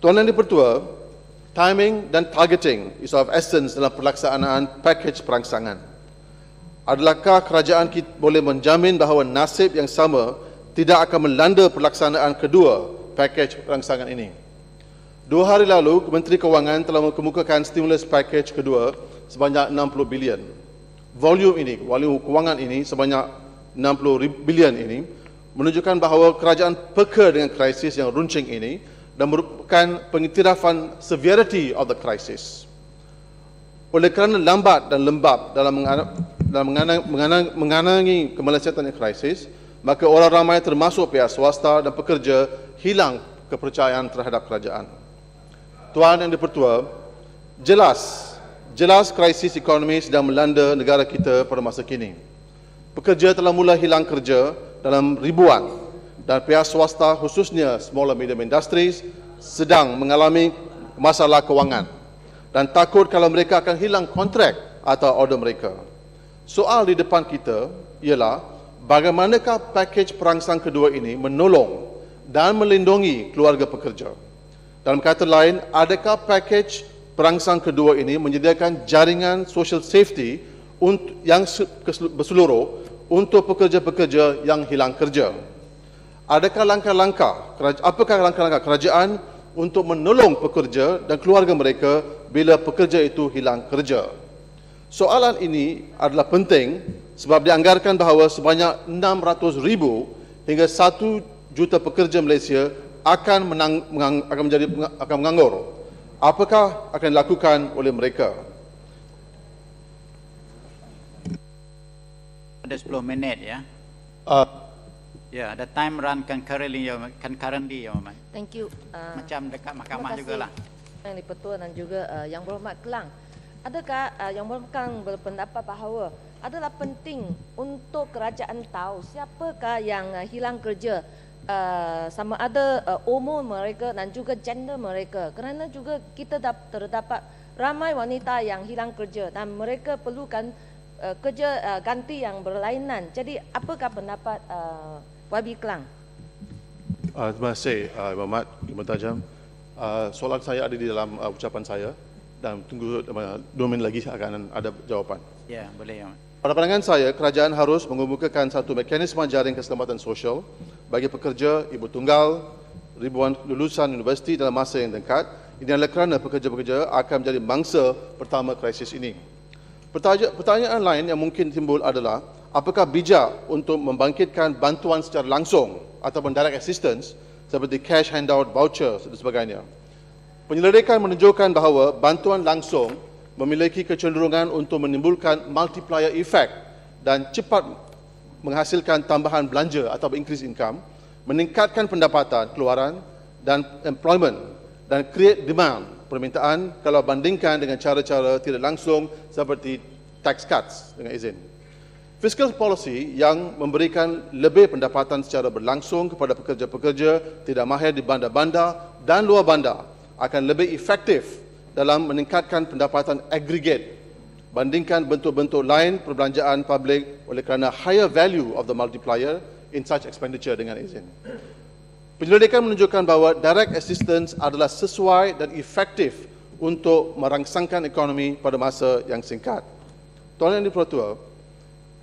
Tuan Yang Di-Pertua, timing dan targeting is of essence dalam pelaksanaan pakej perangsangan. Adakah kerajaan kita boleh menjamin bahawa nasib yang sama tidak akan melanda pelaksanaan kedua pakej perangsangan ini? 2 hari lalu, Menteri Kewangan telah mengemukakan stimulus pakej kedua sebanyak 60 bilion. Volume kewangan ini sebanyak 60 bilion ini menunjukkan bahawa kerajaan peka dengan krisis yang runcing ini dan merupakan pengiktirafan severity of the crisis. Oleh kerana lambat dan lembab dalam mengenangi kemelesatan krisis, maka orang ramai termasuk pihak swasta dan pekerja hilang kepercayaan terhadap kerajaan. Tuan Yang Di-Pertua, jelas krisis ekonomi sedang melanda negara kita pada masa kini. Pekerja telah mula hilang kerja dalam ribuan dan pihak swasta khususnya small and medium industries sedang mengalami masalah kewangan dan takut kalau mereka akan hilang kontrak atau order mereka. Soal di depan kita ialah bagaimanakah pakej perangsang kedua ini menolong dan melindungi keluarga pekerja. Dalam kata lain, adakah pakej perangsang kedua ini menyediakan jaringan social safety yang berseluruh untuk pekerja-pekerja yang hilang kerja? Apakah langkah-langkah kerajaan untuk menolong pekerja dan keluarga mereka bila pekerja itu hilang kerja? Soalan ini adalah penting sebab dianggarkan bahawa sebanyak 600,000 hingga 1 juta pekerja Malaysia akan menganggur. Apakah akan dilakukan oleh mereka? Ada 10 minit ya. Ya, the time run concurrently, ya, Mamat. Thank you. Macam dekat mahkamah jugalah. Yang Di-Pertua dan juga Yang Berhormat Kelang. Adakah Yang Berhormat Kelang berpendapat bahawa adalah penting untuk kerajaan tahu siapakah yang hilang kerja, sama ada umur mereka dan juga gender mereka, kerana juga kita terdapat ramai wanita yang hilang kerja dan mereka perlukan kerja ganti yang berlainan. Jadi apakah pendapat YB Kelang? Terima kasih, Muhammad Ibn Tajam. Soalan saya ada di dalam ucapan saya dan tunggu 2 minit lagi akan ada jawapan. Ya, boleh, Muhammad. Pada pandangan saya, kerajaan harus mengemukakan satu mekanisme jaring keselamatan sosial bagi pekerja, ibu tunggal, ribuan lulusan universiti dalam masa yang dekat. Ini adalah kerana pekerja-pekerja akan menjadi mangsa pertama krisis ini. Pertanyaan lain yang mungkin timbul adalah, apakah bijak untuk membangkitkan bantuan secara langsung ataupun direct assistance seperti cash handout, voucher dan sebagainya. Penyelidikan menunjukkan bahawa bantuan langsung memiliki kecenderungan untuk menimbulkan multiplier effect dan cepat menghasilkan tambahan belanja atau increase income, meningkatkan pendapatan keluaran dan employment dan create demand permintaan kalau bandingkan dengan cara-cara tidak langsung seperti tax cuts dengan izin. Fiscal policy yang memberikan lebih pendapatan secara berlangsung kepada pekerja-pekerja tidak mahir di bandar-bandar dan luar bandar akan lebih efektif dalam meningkatkan pendapatan aggregate bandingkan bentuk-bentuk lain perbelanjaan publik oleh kerana higher value of the multiplier in such expenditure dengan izin. Penyelidikan menunjukkan bahawa direct assistance adalah sesuai dan efektif untuk merangsangkan ekonomi pada masa yang singkat. Tuan Yang Di-Pertua,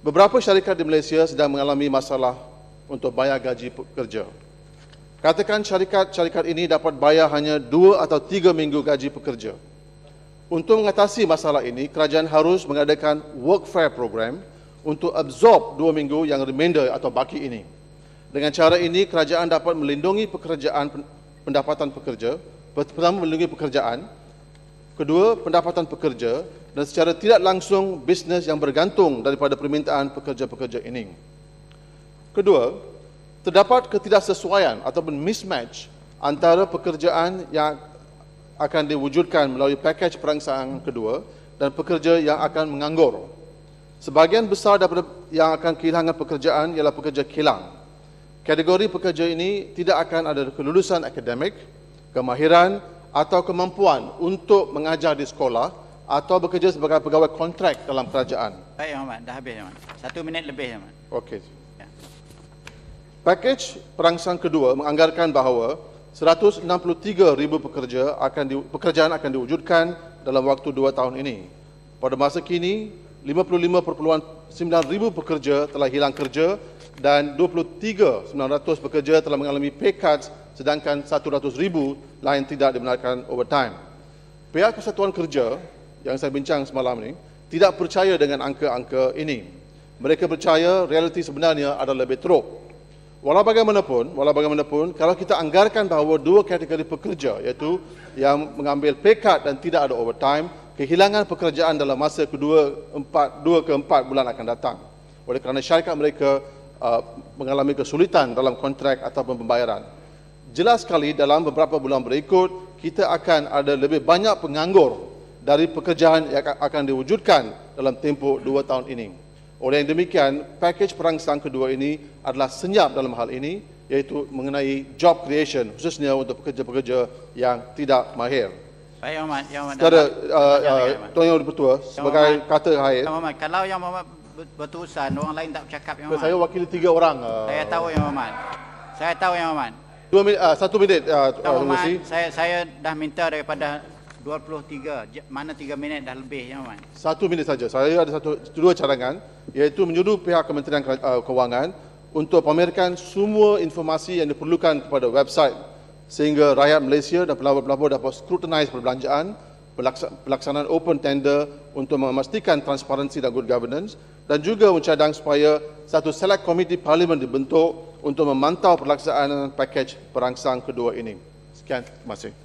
beberapa syarikat di Malaysia sedang mengalami masalah untuk bayar gaji pekerja. Katakan syarikat ini dapat bayar hanya 2 atau 3 minggu gaji pekerja. Untuk mengatasi masalah ini, kerajaan harus mengadakan workfare program untuk absorb 2 minggu yang remainder atau baki ini. Dengan cara ini, kerajaan dapat melindungi pendapatan pekerja, pertama melindungi pekerjaan, kedua pendapatan pekerja dan secara tidak langsung bisnes yang bergantung daripada permintaan pekerja-pekerja ini. Kedua, terdapat ketidaksesuaian ataupun mismatch antara pekerjaan yang akan diwujudkan melalui pakej perangsang kedua dan pekerja yang akan menganggur. Sebahagian besar daripada yang akan kehilangan pekerjaan ialah pekerja kilang. Kategori pekerja ini tidak akan ada kelulusan akademik, kemahiran atau kemampuan untuk mengajar di sekolah atau bekerja sebagai pegawai kontrak dalam kerajaan. Baik, Muhammad. Dah habis, Muhammad. 1 minit lebih, Muhammad. Okey. Pakej perangsang kedua menganggarkan bahawa 163,000 pekerjaan akan diwujudkan dalam waktu 2 tahun ini. Pada masa kini, 55,9 ribu pekerja telah hilang kerja dan 23,900 pekerja telah mengalami pay cuts, sedangkan 100,000 lain tidak dibenarkan overtime. Pihak Kesatuan Kerja yang saya bincang semalam ini tidak percaya dengan angka-angka ini. Mereka percaya realiti sebenarnya adalah lebih teruk. Walau bagaimanapun, kalau kita anggarkan bahawa 2 kategori pekerja, iaitu yang mengambil pay cut dan tidak ada overtime, kehilangan pekerjaan dalam masa kedua 2 ke 4 bulan akan datang. Oleh kerana syarikat mereka mengalami kesulitan dalam kontrak ataupun pembayaran. Jelas sekali dalam beberapa bulan berikut, kita akan ada lebih banyak penganggur dari pekerjaan yang akan diwujudkan dalam tempoh 2 tahun ini. Oleh yang demikian, pakej perangsang kedua ini adalah senyap dalam hal ini, iaitu mengenai job creation, khususnya untuk pekerja-pekerja yang tidak mahir. Baik, Yang Amat. Secara Tuan Yang Dipertua, sebagai kata akhir, Yang Amat, kalau Yang Amat berterusan, orang lain tak bercakap, Yang Amat. saya wakili 3 orang. Saya tahu, Yang Amat. Saya tahu, Yang Amat. 1 minit, Yang Amat, Tuan saya dah minta daripada 23, mana 3 minit dah lebih, Yang Amat. 1 minit saja. Saya ada 2 cadangan, iaitu menyuruh pihak Kementerian Kewangan untuk pamerkan semua informasi yang diperlukan kepada website sehingga rakyat Malaysia dan pelabur-pelabur dapat scrutinize perbelanjaan, pelaksanaan open tender untuk memastikan transparansi dan good governance, dan juga mencadang supaya satu select komiti parlimen dibentuk untuk memantau pelaksanaan pakej perangsang kedua ini. Sekian, terima kasih.